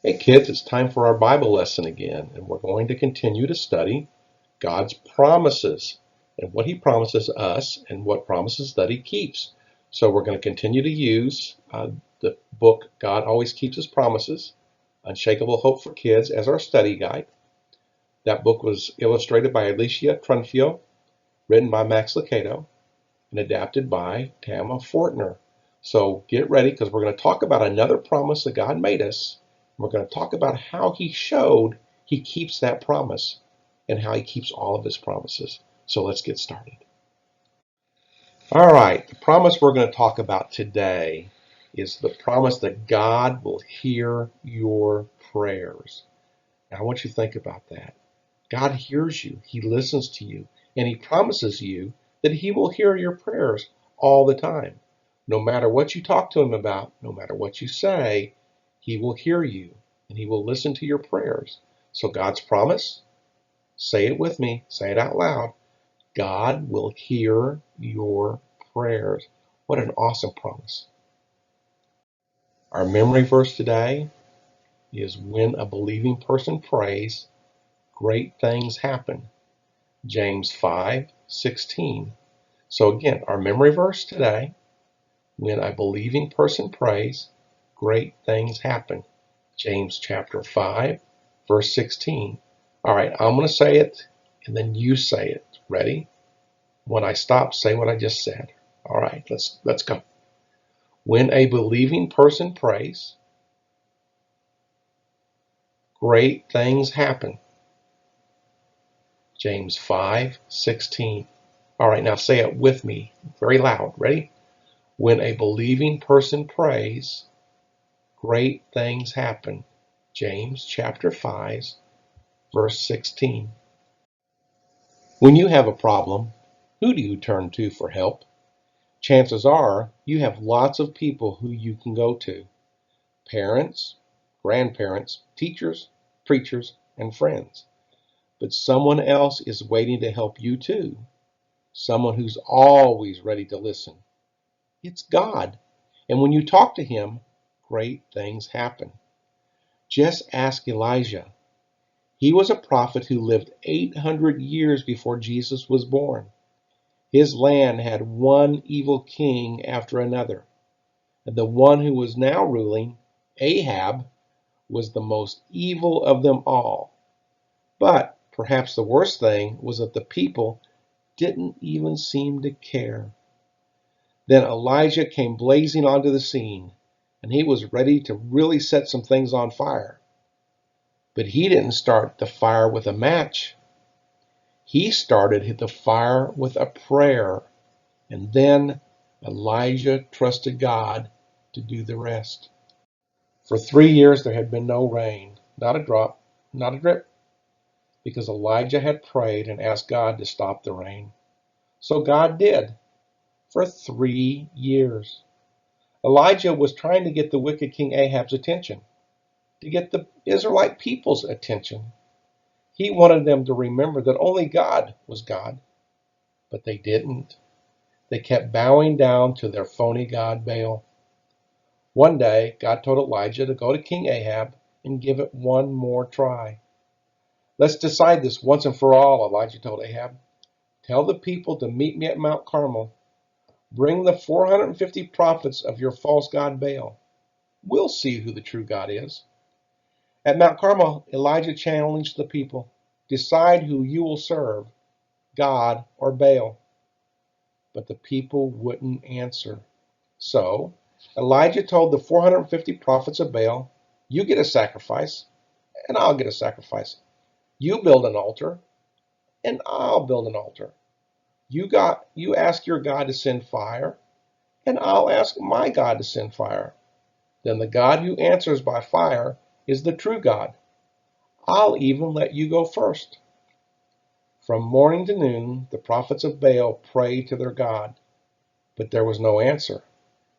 Hey kids, it's time for our Bible lesson again, and we're going to continue to study God's promises and what He promises us and what promises that He keeps. So we're going to continue to use the book God Always Keeps His Promises, Unshakable Hope for Kids, as our study guide. That book was illustrated by Alicia Trunfio, written by Max Lucado, and adapted by Tama Fortner. So get ready because we're going to talk about another promise that God made us. We're going to talk about how He showed He keeps that promise and how He keeps all of His promises. So let's get started. All right, the promise we're going to talk about today is the promise that God will hear your prayers. Now, I want you to think about that. God hears you, He listens to you, and He promises you that He will hear your prayers all the time. No matter what you talk to Him about, no matter what you say, He will hear you and He will listen to your prayers. So God's promise, say it with me, say it out loud. God will hear your prayers. What an awesome promise. Our memory verse today is when a believing person prays, great things happen. James 5:16. So again, our memory verse today, when a believing person prays, great things happen. James chapter 5, verse 16. All right, I'm going to say it, and then you say it. Ready? When I stop, say what I just said. All right, let's go. When a believing person prays, great things happen. James 5:16. All right, now say it with me, very loud. Ready? When a believing person prays, great things happen. James chapter 5, verse 16. When you have a problem, who do you turn to for help? Chances are you have lots of people who you can go to. Parents, grandparents, teachers, preachers, and friends. But someone else is waiting to help you too. Someone who's always ready to listen. It's God. And when you talk to Him, great things happen. Just ask Elijah. He was a prophet who lived 800 years before Jesus was born. His land had one evil king after another, and the one who was now ruling, Ahab, was the most evil of them all. But perhaps the worst thing was that the people didn't even seem to care. Then Elijah came blazing onto the scene, and he was ready to really set some things on fire. But he didn't start the fire with a match. He started the fire with a prayer, and then Elijah trusted God to do the rest. For 3 years there had been no rain, not a drop, not a drip, because Elijah had prayed and asked God to stop the rain. So God did, for 3 years. Elijah was trying to get the wicked King Ahab's attention, to get the Israelite people's attention. He wanted them to remember that only God was God, but they didn't. They kept bowing down to their phony god Baal. One day, God told Elijah to go to King Ahab and give it one more try. Let's decide this once and for all, Elijah told Ahab. Tell the people to meet me at Mount Carmel. Bring the 450 prophets of your false god Baal. We'll see who the true God is. At Mount Carmel, Elijah challenged the people. Decide who you will serve, God or Baal. But the people wouldn't answer. So Elijah told the 450 prophets of Baal, you get a sacrifice, and I'll get a sacrifice. You build an altar, and I'll build an altar. You ask your God to send fire, and I'll ask my God to send fire. Then the God who answers by fire is the true God. I'll even let you go first. From morning to noon, the prophets of Baal prayed to their God, but there was no answer.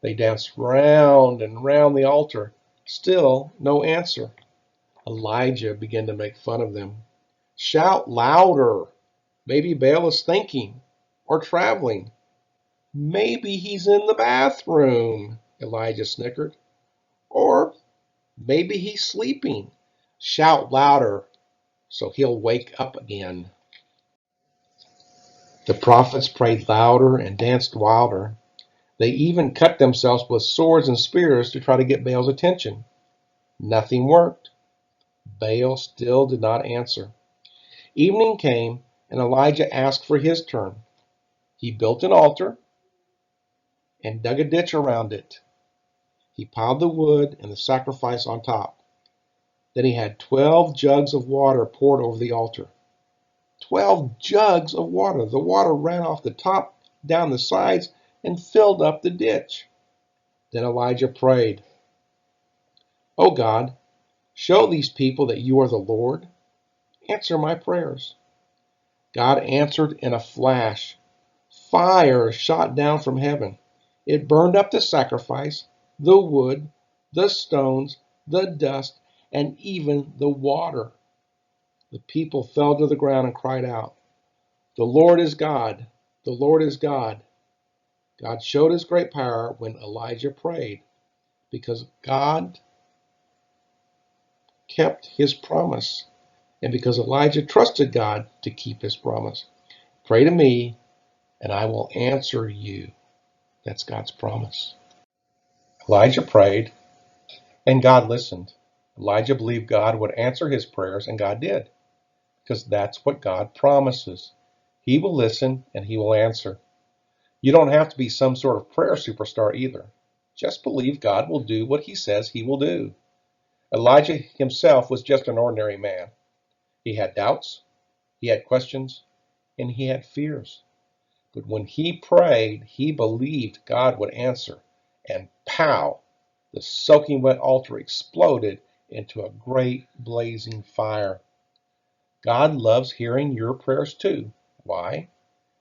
They danced round and round the altar. Still no answer. Elijah began to make fun of them. Shout louder. Maybe Baal is thinking or traveling. Maybe he's in the bathroom, Elijah snickered. Or Maybe he's sleeping. Shout louder so he'll wake up again. The prophets prayed louder and danced wilder. They even cut themselves with swords and spears to try to get Baal's attention. Nothing worked. Baal still did not answer. Evening came, and Elijah asked for his turn. He built an altar and dug a ditch around it. He piled the wood and the sacrifice on top. Then he had 12 jugs of water poured over the altar. 12 jugs of water. The water ran off the top, down the sides, and filled up the ditch. Then Elijah prayed, "Oh God, show these people that you are the Lord. Answer my prayers." God answered in a flash. Fire shot down from heaven. It burned up the sacrifice, the wood, the stones, the dust, and even the water. The people fell to the ground and cried out, "The Lord is God! The Lord is God!" God showed his great power when Elijah prayed, because God kept his promise, and because Elijah trusted God to keep his promise. Pray to me, and I will answer you. That's God's promise. Elijah prayed, and God listened. Elijah believed God would answer his prayers, and God did, because that's what God promises. He will listen, and he will answer. You don't have to be some sort of prayer superstar either. Just believe God will do what he says he will do. Elijah himself was just an ordinary man. He had doubts, he had questions, and he had fears. But when he prayed, he believed God would answer. And pow! The soaking wet altar exploded into a great blazing fire. God loves hearing your prayers too. Why?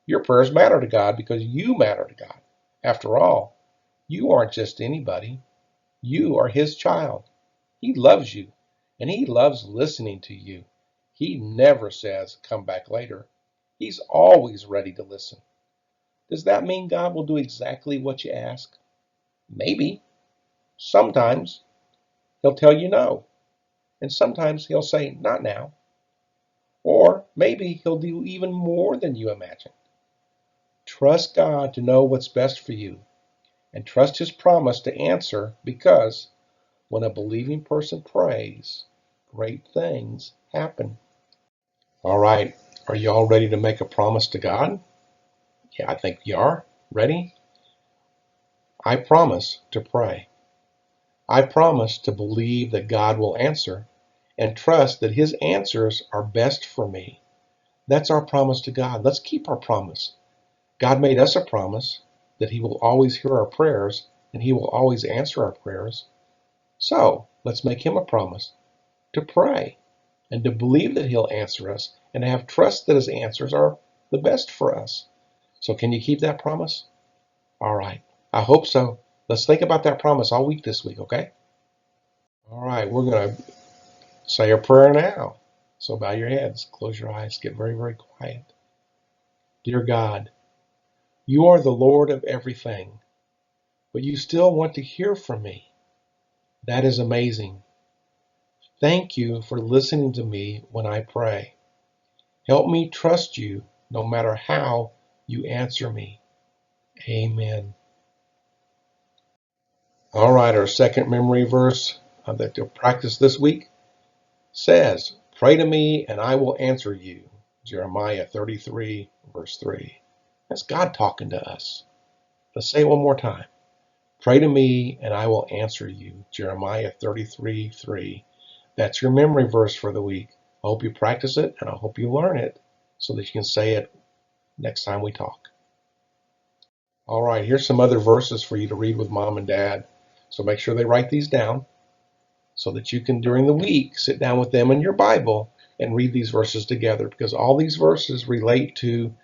Your prayers matter to God because you matter to God. After all, you aren't just anybody. You are his child. He loves you, and he loves listening to you. He never says, "Come back later." He's always ready to listen. Does that mean God will do exactly what you ask? Maybe. Sometimes he'll tell you no, and sometimes he'll say, "Not now." Or maybe he'll do even more than you imagine. Trust God to know what's best for you, and trust his promise to answer, because when a believing person prays, great things happen. All right, are you all ready to make a promise to God? Yeah, I think you are. Ready? I promise to pray. I promise to believe that God will answer and trust that his answers are best for me. That's our promise to God. Let's keep our promise. God made us a promise that he will always hear our prayers and he will always answer our prayers. So let's make him a promise to pray and to believe that he'll answer us and to have trust that his answers are the best for us. So can you keep that promise? All right. I hope so. Let's think about that promise all week this week, okay? All right, we're going to say a prayer now. So bow your heads, close your eyes, get very, very quiet. Dear God, you are the Lord of everything, but you still want to hear from me. That is amazing. Thank you for listening to me when I pray. Help me trust you no matter how you answer me. Amen. All right, our second memory verse that you'll practice this week says, "Pray to me and I will answer you." Jeremiah 33, verse 3. That's God talking to us. Let's say it one more time. Pray to me and I will answer you. Jeremiah 33, 3. That's your memory verse for the week. I hope you practice it and I hope you learn it so that you can say it next time we talk. All right, here's some other verses for you to read with mom and dad. So make sure they write these down so that you can, during the week, sit down with them in your Bible and read these verses together, because all these verses relate to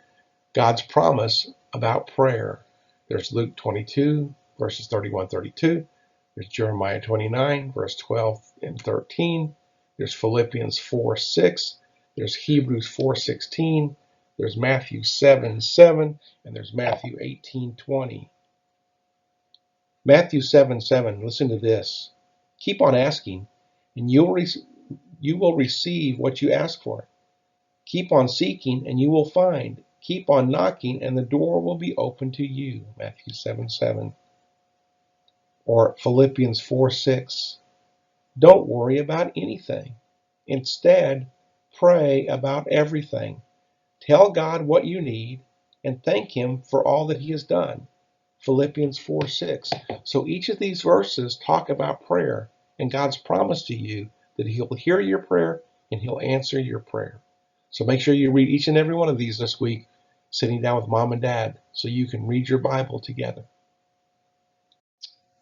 God's promise about prayer. There's Luke 22, verses 31, 32. There's Jeremiah 29, verse 12 and 13. There's Philippians 4, 6. There's Hebrews 4, 16. There's Matthew 7, 7. And there's Matthew 18, 20. Matthew 7, 7. Listen to this. Keep on asking, and you will receive what you ask for. Keep on seeking, and you will find. Keep on knocking, and the door will be open to you. Matthew 7:7. Or Philippians 4:6. Don't worry about anything. Instead, pray about everything. Tell God what you need and thank Him for all that He has done. Philippians 4:6. So each of these verses talk about prayer and God's promise to you that He'll hear your prayer and He'll answer your prayer. So make sure you read each and every one of these this week, sitting down with Mom and Dad, so you can read your Bible together.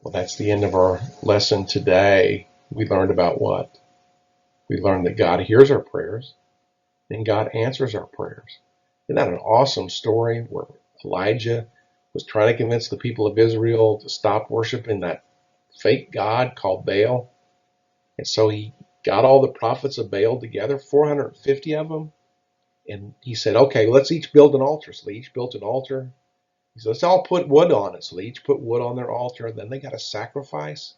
Well, that's the end of our lesson today. We learned about what? We learned that God hears our prayers and God answers our prayers. Isn't that an awesome story where Elijah was trying to convince the people of Israel to stop worshiping that fake god called Baal? And so he got all the prophets of Baal together, 450 of them, and he said, okay, let's each build an altar. So they each built an altar. He said, let's all put wood on it. So they each put wood on their altar. Then they got a sacrifice.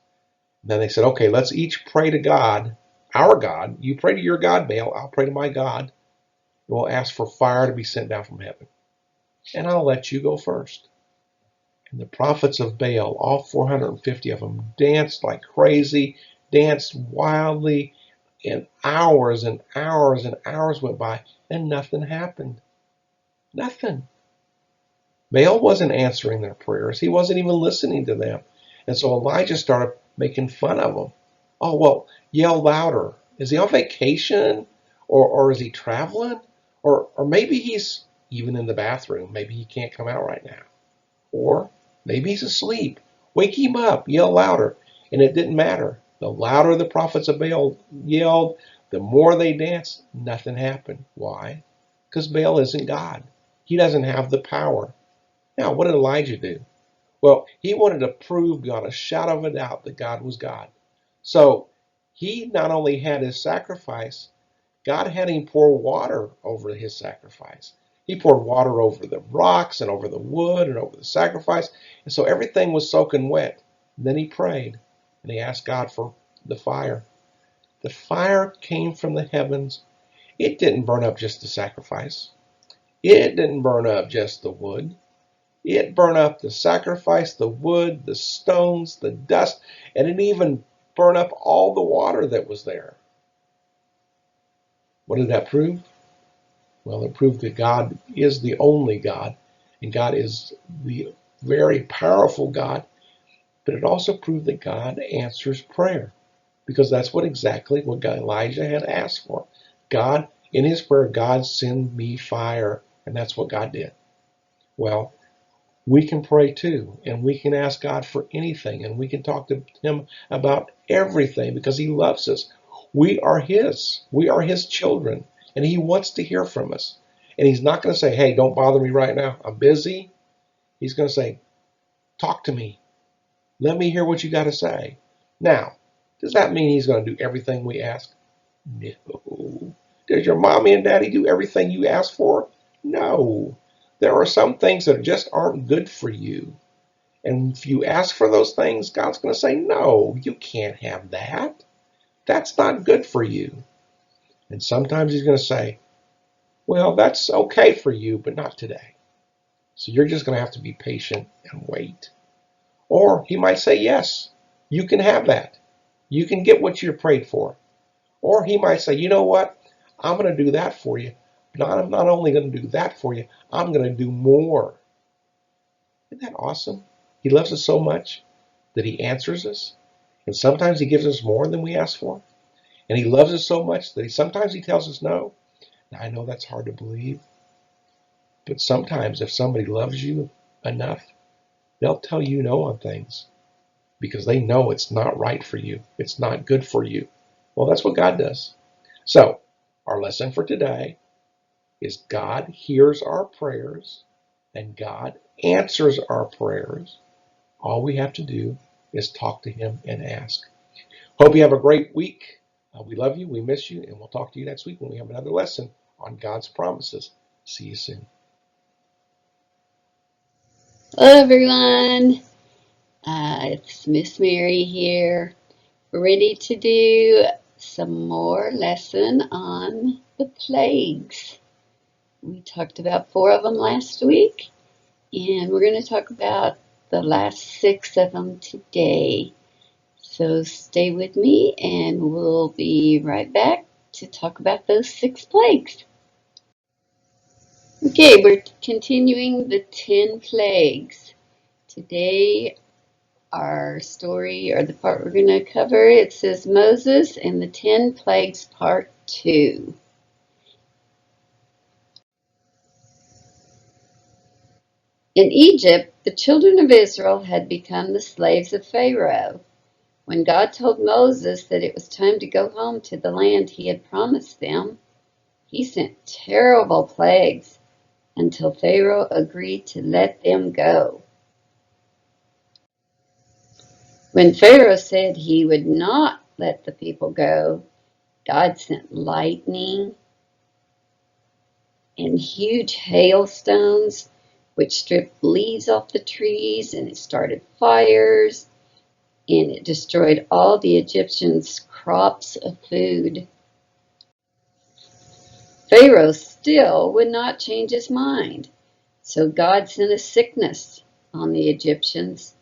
And then they said, okay, let's each pray to God, our God. You pray to your God, Baal. I'll pray to my God. We'll ask for fire to be sent down from heaven. And I'll let you go first. And the prophets of Baal, all 450 of them, danced like crazy, danced wildly, and hours and hours and hours went by, and nothing happened. Nothing. Baal wasn't answering their prayers. He wasn't even listening to them. And so Elijah started making fun of them. Oh, well, yell louder. Is he on vacation? Or is he traveling? Or maybe he's even in the bathroom. Maybe he can't come out right now. Or maybe he's asleep. Wake him up. Yell louder. And it didn't matter. The louder the prophets of Baal yelled, the more they danced, nothing happened. Why? Because Baal isn't God. He doesn't have the power. Now, what did Elijah do? Well, he wanted to prove beyond a shadow of a doubt that God was God. So he not only had his sacrifice, God had him pour water over his sacrifice. He poured water over the rocks and over the wood and over the sacrifice. And so everything was soaking wet. And then he prayed and he asked God for the fire. The fire came from the heavens. It didn't burn up just the sacrifice. It didn't burn up just the wood. It burned up the sacrifice, the wood, the stones, the dust, and it even burned up all the water that was there. What did that prove? Well, it proved that God is the only God, and God is the very powerful God, but it also proved that God answers prayer, because that's exactly what Elijah had asked for. God, in his prayer, God, send me fire, and that's what God did. Well, we can pray too, and we can ask God for anything, and we can talk to him about everything because he loves us. We are his children, and he wants to hear from us. And he's not going to say, hey, don't bother me right now, I'm busy. He's going to say, talk to me. Let me hear what you got to say. Now, does that mean he's going to do everything we ask? No. Does your mommy and daddy do everything you ask for? No. There are some things that just aren't good for you. And if you ask for those things, God's going to say, no, you can't have that. That's not good for you. And sometimes he's going to say, well, that's okay for you, but not today. So you're just going to have to be patient and wait. Or he might say, yes, you can have that. You can get what you prayed for. Or he might say, you know what? I'm going to do that for you. But I'm not only going to do that for you, I'm going to do more. Isn't that awesome? He loves us so much that he answers us. And sometimes he gives us more than we ask for. And he loves us so much that sometimes he tells us no. Now, I know that's hard to believe. But sometimes if somebody loves you enough, they'll tell you no on things because they know it's not right for you. It's not good for you. Well, that's what God does. So, our lesson for today is God hears our prayers and God answers our prayers. All we have to do is talk to him and ask. Hope you have a great week. We love you, we miss you, and we'll talk to you next week when we have another lesson on God's promises. See you soon. Hello everyone, it's Miss Mary here. Ready to do some more lesson on the plagues. We talked about 4 of them last week, and we're going to talk about the last 6 of them today. So stay with me, and we'll be right back to talk about those 6 plagues. Okay, we're continuing the 10 plagues. Today, our story, or the part we're going to cover, it says Moses and the 10 Plagues, Part 2. In Egypt, the children of Israel had become the slaves of Pharaoh. When God told Moses that it was time to go home to the land he had promised them, he sent terrible plagues until Pharaoh agreed to let them go. When Pharaoh said he would not let the people go, God sent lightning and huge hailstones, which stripped leaves off the trees, and it started fires, and it destroyed all the Egyptians' crops of food. Pharaoh still would not change his mind, so God sent a sickness on the Egyptians.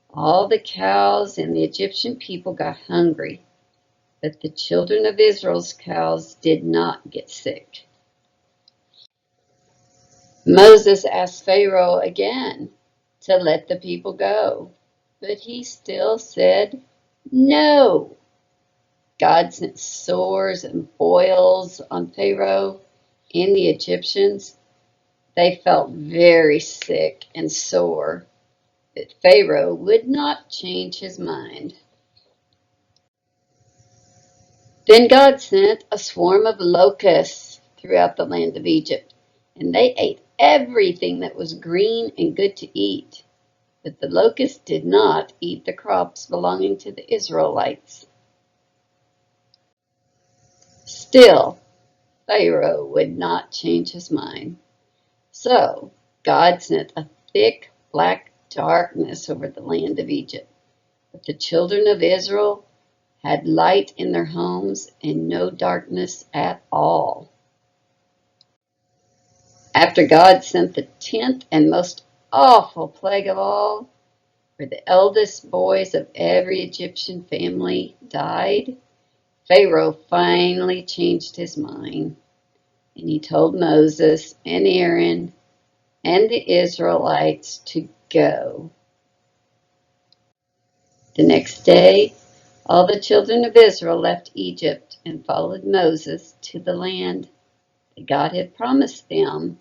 All the cows and the Egyptian people got hungry, but the children of Israel's cows did not get sick. Moses asked Pharaoh again to let the people go, but he still said no. God sent sores and boils on Pharaoh and the Egyptians. They felt very sick and sore, but Pharaoh would not change his mind. Then God sent a swarm of locusts throughout the land of Egypt, and they ate everything that was green and good to eat. But the locusts did not eat the crops belonging to the Israelites. Still, Pharaoh would not change his mind. So God sent a thick black darkness over the land of Egypt. But the children of Israel had light in their homes and no darkness at all. After God sent the 10th and most awful plague of all, where the eldest boys of every Egyptian family died, Pharaoh finally changed his mind, and he told Moses and Aaron and the Israelites to go. The next day, all the children of Israel left Egypt and followed Moses to the land that God had promised them.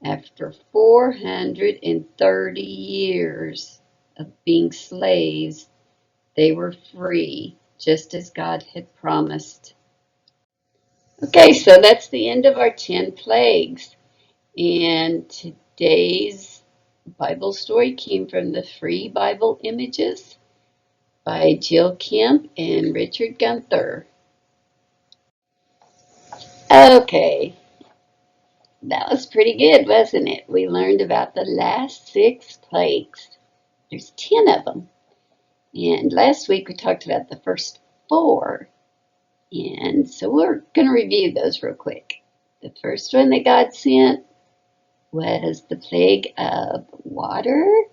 After 430 years of being slaves, they were free, just as God had promised. Okay, so that's the end of our 10 plagues. And today's Bible story came from the Free Bible Images by Jill Kemp and Richard Gunther. Okay, that was pretty good, wasn't it? We learned about the last 6 plagues. There's 10 of them. And last week we talked about the first 4. And so we're going to review those real quick. The first one that God sent was the plague of water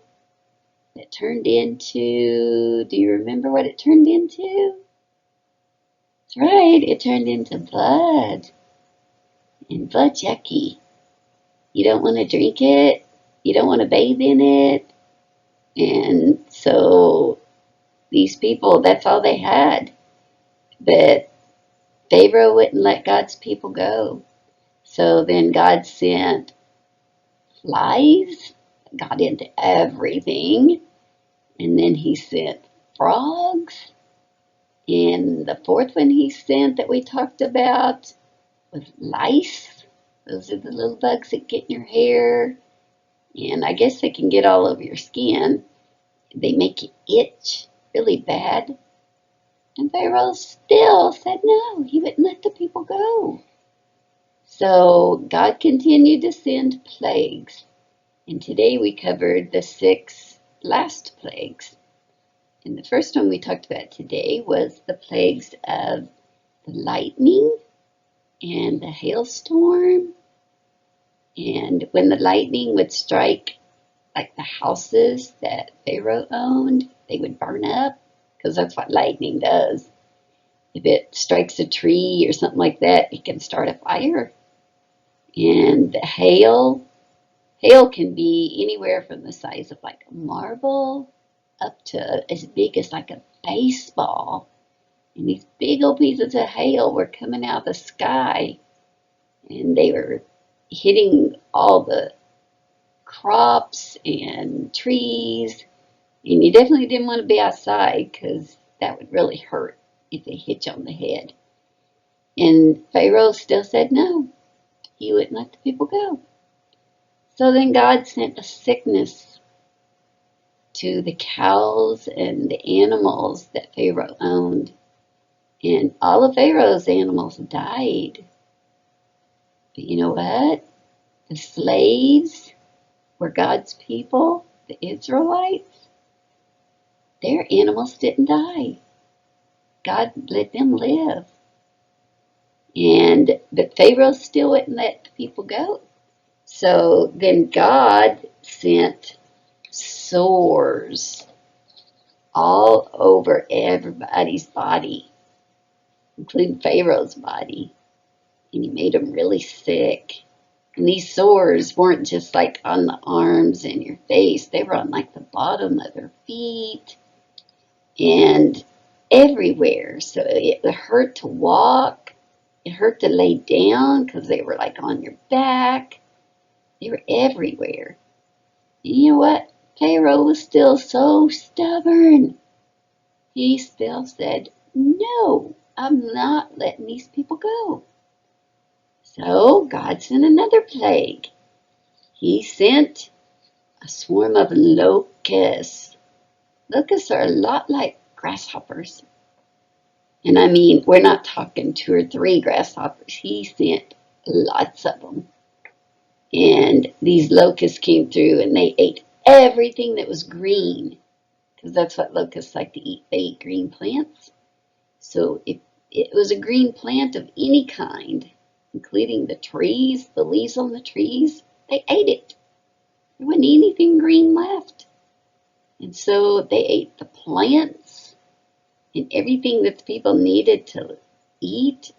that turned into, do you remember what it turned into? That's right, it turned into blood. And blood's yucky. You don't want to drink it. You don't want to bathe in it. And so these people, that's all they had. But Pharaoh wouldn't let God's people go. So then God sent flies, got into everything. And then he sent frogs. And the 4th one he sent that we talked about was lice. Those are the little bugs that get in your hair. And I guess they can get all over your skin. They make you itch really bad. And Pharaoh still said no, he wouldn't let the people go. So God continued to send plagues. And today we covered the 6 last plagues. And the first one we talked about today was the plagues of the lightning and the hailstorm. And when the lightning would strike like the houses that Pharaoh owned, they would burn up because that's what lightning does. If it strikes a tree or something like that, it can start a fire. And the hail can be anywhere from the size of like a marble up to as big as like a baseball. And these big old pieces of hail were coming out of the sky, and they were hitting all the crops and trees. And you definitely didn't want to be outside because that would really hurt if they hit you on the head. And Pharaoh still said no. He wouldn't let the people go. So then God sent a sickness to the cows and the animals that Pharaoh owned. And all of Pharaoh's animals died. But you know what? The slaves were God's people, the Israelites. Their animals didn't die. God let them live. But Pharaoh still wouldn't let the people go. So then God sent sores all over everybody's body, including Pharaoh's body. And he made them really sick. And these sores weren't just like on the arms and your face. They were on like the bottom of their feet and everywhere. So it hurt to walk. It hurt to lay down because they were like on your back. They were everywhere. And you know what? Pharaoh was still so stubborn. He still said, no, I'm not letting these people go. So God sent another plague. He sent a swarm of locusts. Locusts are a lot like grasshoppers. And I mean, we're not talking 2 or 3 grasshoppers. He sent lots of them. And these locusts came through and they ate everything that was green. Because that's what locusts like to eat. They eat green plants. So if it was a green plant of any kind, including the trees, the leaves on the trees, they ate it. There wasn't anything green left. And so they ate the plants and everything that the people needed to eat.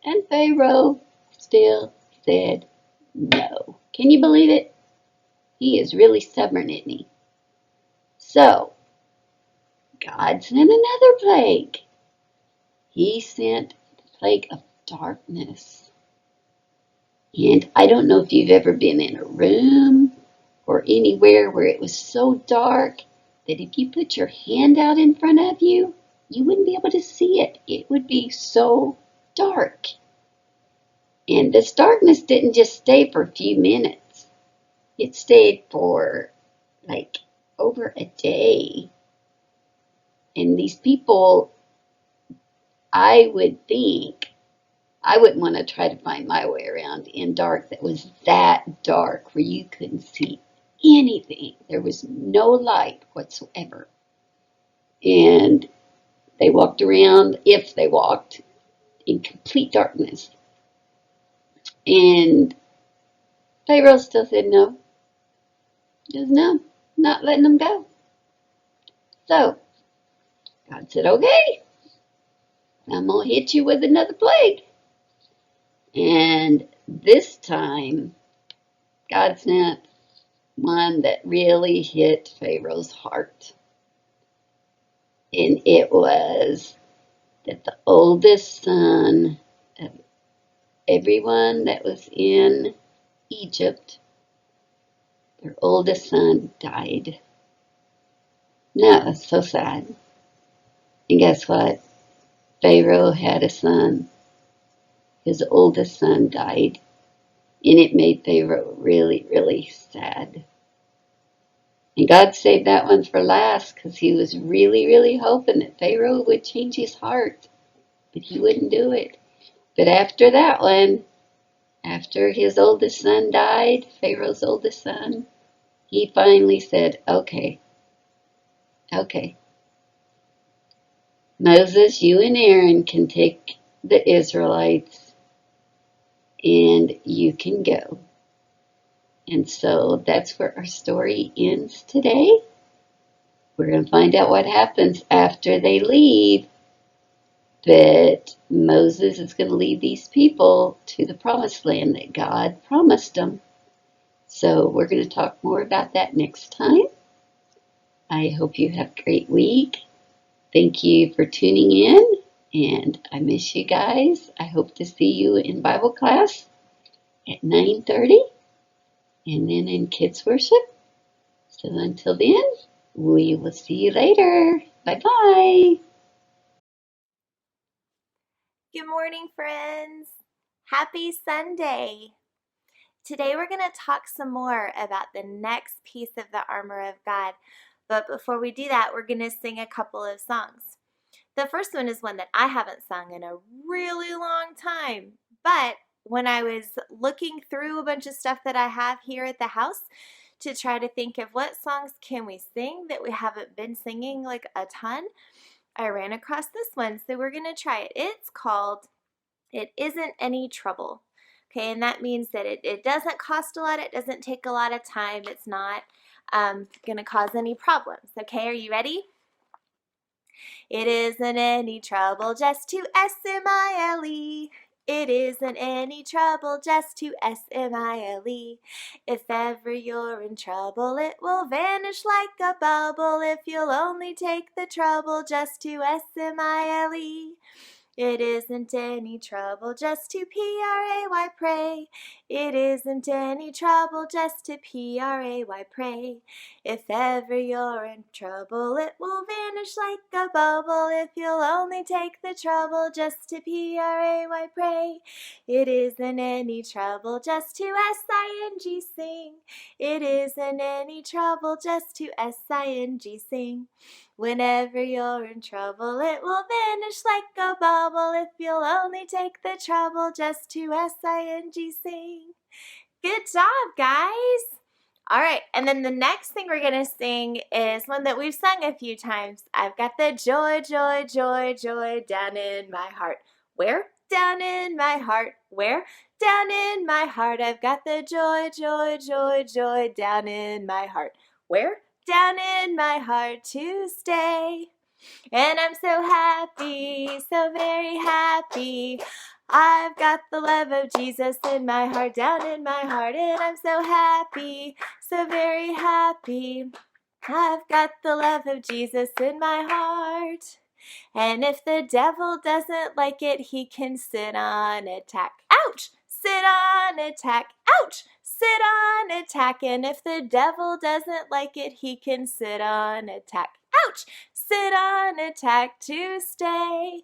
And Pharaoh still said no. Can you believe it? He is really stubborn, isn't he? So, God sent another plague. He sent the plague of darkness. And I don't know if you've ever been in a room or anywhere where it was so dark that if you put your hand out in front of you, you wouldn't be able to see it. It would be so dark. And this darkness didn't just stay for a few minutes. It stayed for like over a day. And these people, I would think, I wouldn't want to try to find my way around in dark that was that dark where you couldn't see anything. There was no light whatsoever. And they walked around, if they walked, in complete darkness. And Pharaoh still said no. Just no, not letting them go. So God said, okay, I'm going to hit you with another plague. And this time, God sent one that really hit Pharaoh's heart. And it was that the oldest son of everyone that was in Egypt, their oldest son died. No, it's so sad. And guess what? Pharaoh had a son. His oldest son died. And it made Pharaoh really, really sad. And God saved that one for last because he was really, really hoping that Pharaoh would change his heart. But he wouldn't do it. But after that one, after his oldest son died, Pharaoh's oldest son, he finally said, okay, Moses, you and Aaron can take the Israelites and you can go. And so that's where our story ends today. We're going to find out what happens after they leave. But Moses is going to lead these people to the promised land that God promised them. So we're going to talk more about that next time. I hope you have a great week. Thank you for tuning in, and I miss you guys. I hope to see you in Bible class at 9:30 and then in kids worship. So until then, we will see you later. Bye-bye. Good morning, friends. Happy Sunday. Today we're going to talk some more about the next piece of the armor of God. But before we do that, we're going to sing a couple of songs. The first one is one that I haven't sung in a really long time. But when I was looking through a bunch of stuff that I have here at the house to try to think of what songs can we sing that we haven't been singing like a ton, I ran across this one. So we're going to try it. It's called It Isn't Any Trouble. Okay, and that means that it doesn't cost a lot. It doesn't take a lot of time. It's not going to cause any problems. Okay, are you ready? It isn't any trouble just to S-M-I-L-E. It isn't any trouble just to S-M-I-L-E. If ever you're in trouble, it will vanish like a bubble if you'll only take the trouble just to S-M-I-L-E. It isn't any trouble just to P-R-A-Y pray. It isn't any trouble just to P-R-A-Y pray. If ever you're in trouble, it will vanish like a bubble if you'll only take the trouble just to P-R-A-Y pray. It isn't any trouble just to S-I-N-G sing. It isn't any trouble just to S-I-N-G sing. Whenever you're in trouble, it will vanish like a bubble if you'll only take the trouble just to S-I-N-G sing. Good job, guys. All right, and then the next thing we're going to sing is one that we've sung a few times. I've got the joy, joy, joy, joy down in my heart. Where? Down in my heart. Where? Down in my heart. I've got the joy, joy, joy, joy down in my heart. Where? Down in my heart to stay. And I'm so happy, so very happy. I've got the love of Jesus in my heart, down in my heart, and I'm so happy, so very happy. I've got the love of Jesus in my heart. And if the devil doesn't like it, he can sit on attack. Ouch! Sit on attack. Ouch! Sit on attack. And if the devil doesn't like it, he can sit on attack. Ouch! Sit on attack to stay.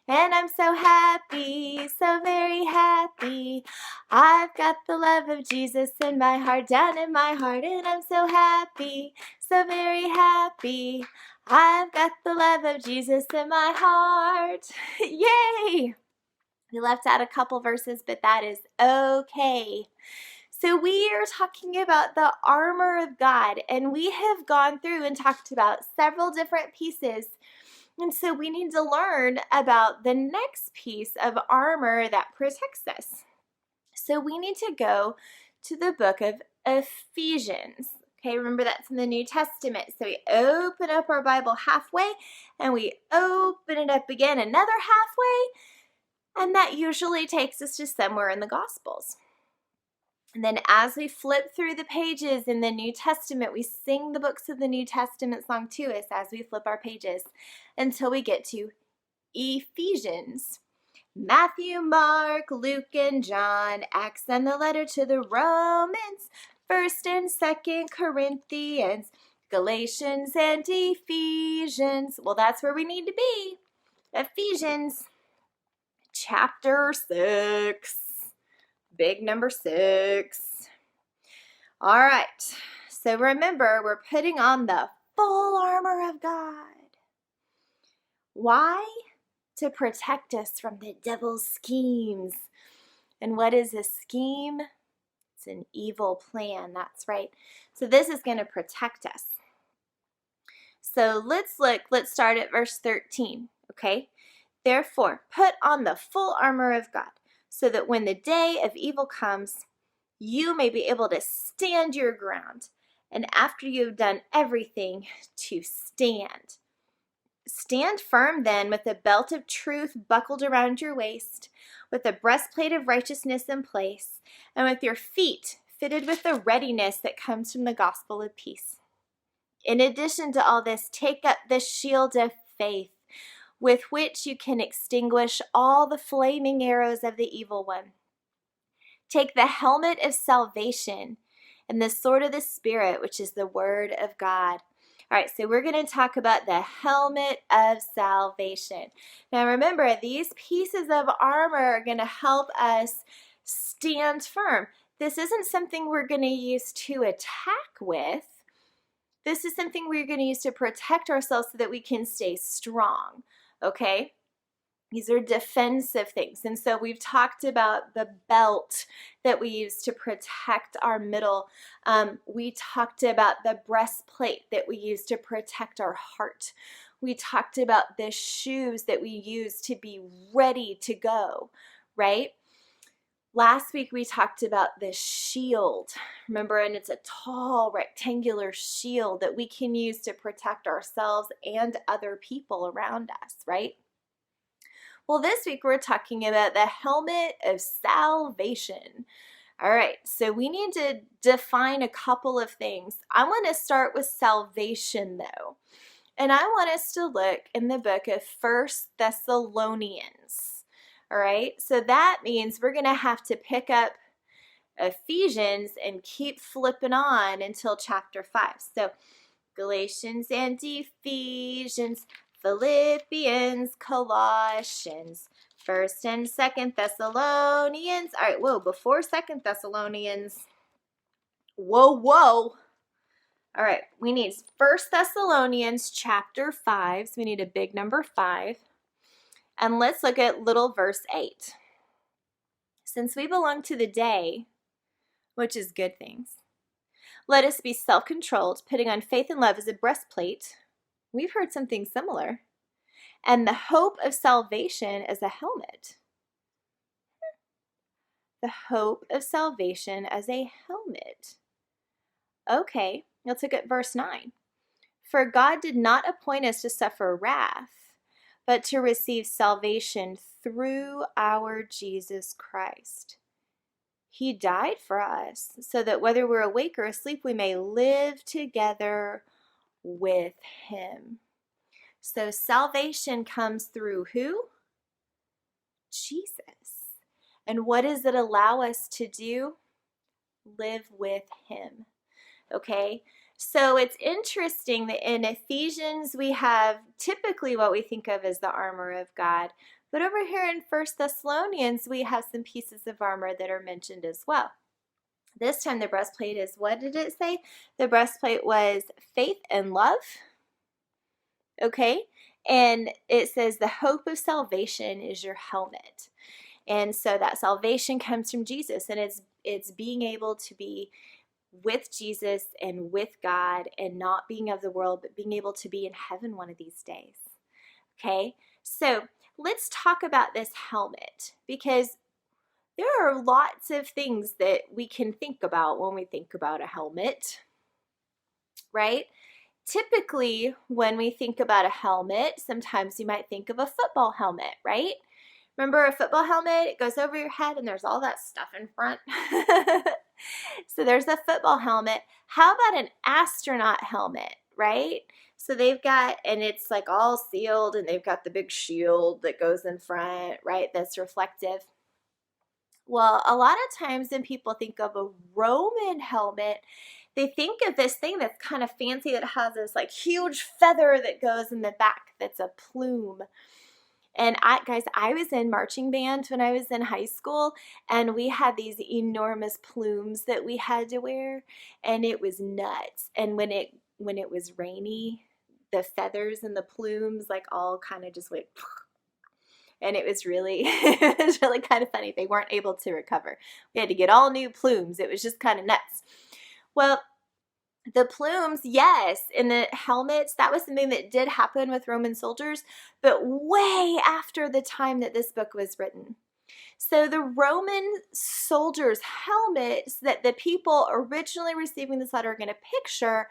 And I'm so happy, so very happy. I've got the love of Jesus in my heart, down in my heart, and I'm so happy, so very happy. I've got the love of Jesus in my heart. Yay! We left out a couple verses, but that is okay. So we are talking about the armor of God, and we have gone through and talked about several different pieces. And so we need to learn about the next piece of armor that protects us. So we need to go to the book of Ephesians. Okay, remember that's in the New Testament. So we open up our Bible halfway and we open it up again another halfway. And that usually takes us to somewhere in the Gospels. And then as we flip through the pages in the New Testament, we sing the books of the New Testament song to us as we flip our pages until we get to Ephesians. Matthew, Mark, Luke, and John, Acts, and the letter to the Romans, 1st and 2nd Corinthians, Galatians, and Ephesians. Well, that's where we need to be. Ephesians chapter 6. Big number 6. All right. So remember, we're putting on the full armor of God. Why? To protect us from the devil's schemes. And what is a scheme? It's an evil plan. That's right. So this is going to protect us. So let's look. Let's start at verse 13. okay? Therefore, put on the full armor of God, so that when the day of evil comes, you may be able to stand your ground. And after you have done everything, to stand. Stand firm then, with the belt of truth buckled around your waist, with the breastplate of righteousness in place, and with your feet fitted with the readiness that comes from the gospel of peace. In addition to all this, take up the shield of faith, with which you can extinguish all the flaming arrows of the evil one. Take the helmet of salvation and the sword of the Spirit, which is the word of God. All right, so we're going to talk about the helmet of salvation. Now remember, these pieces of armor are going to help us stand firm. This isn't something we're going to use to attack with. This is something we're going to use to protect ourselves so that we can stay strong, okay? These are defensive things. And so we've talked about the belt that we use to protect our middle. We talked about the breastplate that we use to protect our heart. We talked about the shoes that we use to be ready to go, right? Last week we talked about the shield, remember, and it's a tall rectangular shield that we can use to protect ourselves and other people around us, right? Well, this week we're talking about the helmet of salvation. All right, so we need to define a couple of things. I want to start with salvation though, and I want us to look in the book of 1 Thessalonians. All right, so that means we're going to have to pick up Ephesians and keep flipping on until chapter 5. So Galatians and Ephesians, Philippians, Colossians, 1st and 2nd Thessalonians. All right, whoa, before 2nd Thessalonians. Whoa. All right, we need 1st Thessalonians chapter 5. So we need a big number 5. And let's look at little verse 8. Since we belong to the day, which is good things, let us be self-controlled, putting on faith and love as a breastplate. We've heard something similar. And the hope of salvation as a helmet. The hope of salvation as a helmet. Okay, let's look at verse 9. For God did not appoint us to suffer wrath, but to receive salvation through our Jesus Christ. He died for us, so that whether we're awake or asleep, we may live together with him. So salvation comes through who? Jesus. And what does it allow us to do? Live with him. Okay? So it's interesting that in Ephesians we have typically what we think of as the armor of God. But over here in 1 Thessalonians we have some pieces of armor that are mentioned as well. This time the breastplate is, what did it say? The breastplate was faith and love. Okay? And it says the hope of salvation is your helmet. And so that salvation comes from Jesus, and it's being able to be with Jesus and with God and not being of the world, but being able to be in heaven one of these days. Okay? So let's talk about this helmet, because there are lots of things that we can think about when we think about a helmet, right? Typically, when we think about a helmet, sometimes you might think of a football helmet, right? Remember a football helmet? It goes over your head and there's all that stuff in front. So there's a football helmet. How about an astronaut helmet, right? So they've got, and it's like all sealed, and they've got the big shield that goes in front, right? That's reflective. Well, a lot of times when people think of a Roman helmet, they think of this thing that's kind of fancy that has this like huge feather that goes in the back that's a plume. And I was in marching band when I was in high school, and we had these enormous plumes that we had to wear, and it was nuts. And when it was rainy, the feathers and the plumes like all kind of just went, and it was really kind of funny. They weren't able to recover. We had to get all new plumes. It was just kind of nuts. Well, The plumes, yes, and the helmets, that was something that did happen with Roman soldiers, but way after the time that this book was written. So the Roman soldiers' helmets that the people originally receiving this letter are going to picture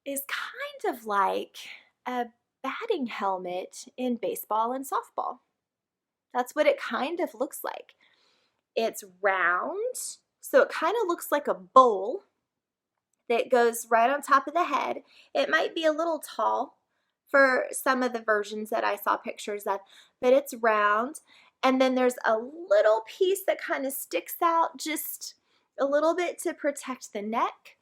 is kind of like a batting helmet in baseball and softball. That's what it kind of looks like. It's round, so it kind of looks like a bowl that goes right on top of the head. It might be a little tall for some of the versions that I saw pictures of, but it's round. And then there's a little piece that kind of sticks out just a little bit to protect the neck.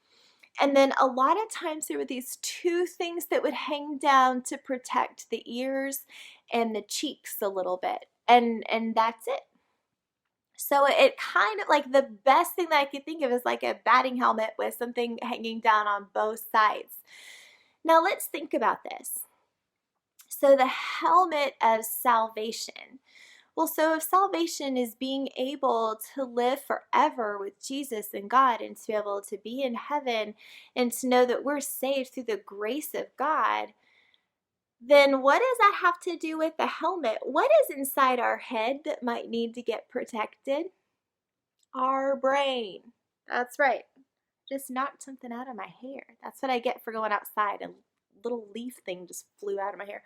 And then a lot of times there were these two things that would hang down to protect the ears and the cheeks a little bit. And that's it. So it kind of like the best thing that I could think of is like a batting helmet with something hanging down on both sides. Now let's think about this. So the helmet of salvation. Well, so if salvation is being able to live forever with Jesus and God and to be able to be in heaven and to know that we're saved through the grace of God, then what does that have to do with the helmet? What is inside our head that might need to get protected? Our brain. That's right. Just knocked something out of my hair. That's what I get for going outside. A little leaf thing just flew out of my hair.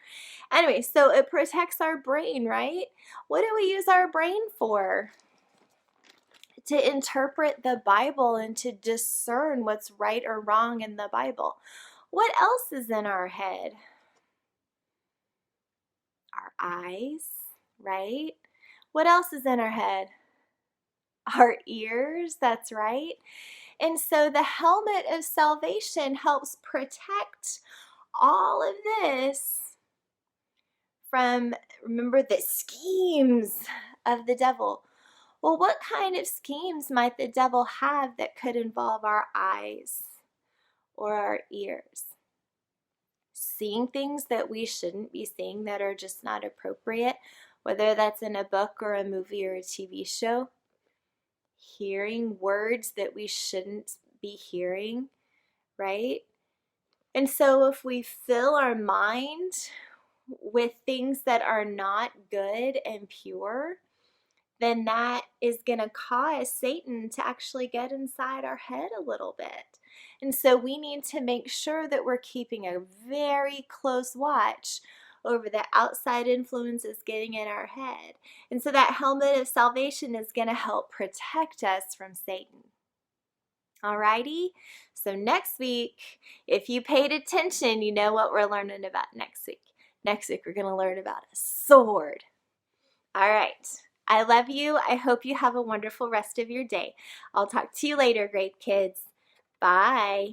Anyway, so it protects our brain, right? What do we use our brain for? To interpret the Bible and to discern what's right or wrong in the Bible. What else is in our head? Our eyes, right? What else is in our head? Our ears, that's right. And so the helmet of salvation helps protect all of this from, remember, the schemes of the devil. Well, what kind of schemes might the devil have that could involve our eyes or our ears? Seeing things that we shouldn't be seeing that are just not appropriate, whether that's in a book or a movie or a TV show. Hearing words that we shouldn't be hearing, right? And so if we fill our mind with things that are not good and pure, then that is going to cause Satan to actually get inside our head a little bit. And so we need to make sure that we're keeping a very close watch over the outside influences getting in our head. And so that helmet of salvation is going to help protect us from Satan. Alrighty? So next week, if you paid attention, you know what we're learning about next week. Next week, we're going to learn about a sword. All right. I love you. I hope you have a wonderful rest of your day. I'll talk to you later, great kids. Bye.